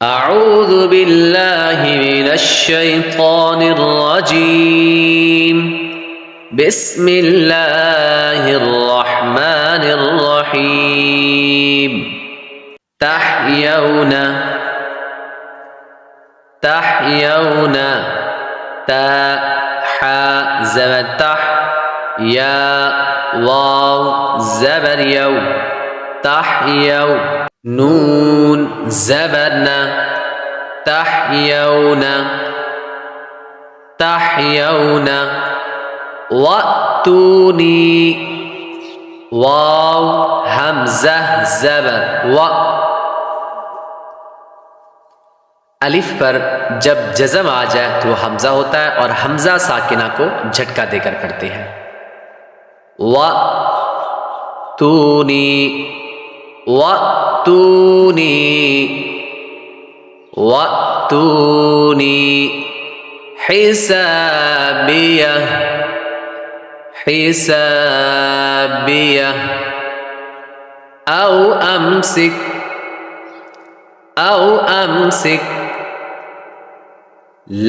أعوذ بالله من الشيطان الرجيم. بسم الله الرحمن الرحيم. تحيون تحيون تا حا زبر تح يا واو زبر يو تحيو نون زبرنا تحيون تحيون وأتوني واو همزة زبر و अलिफ पर जब जज़म आ जाए तो वो हमज़ा होता है और हमज़ा साकिना को झटका देकर पढ़ते हैं। व तूनी वतूनी वतूनी हिसाबिया हिसाबिया औ अमसिक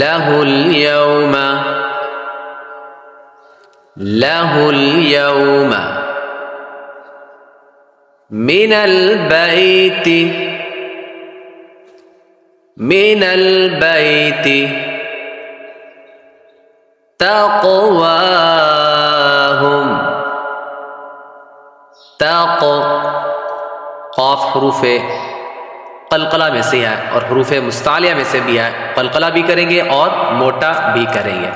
लहुल यौम मिनल बैति तक़वाहुम क़ाफ हुरूफ़े क़लक़ला में से है और हुरूफ़े मुस्तालिया में से भी है। क़लक़ला भी करेंगे और मोटा भी करेंगे।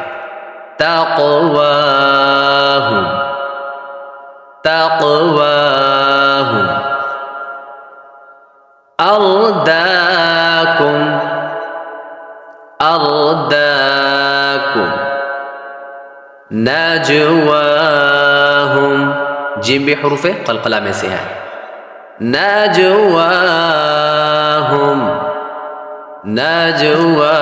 तक़वाहुम तक़वाहुम अर्दाकुम अर्दाकुम नजवाहुम जिम भी हुरूफ़े क़लक़ला में से है। नजवाहुम नजवा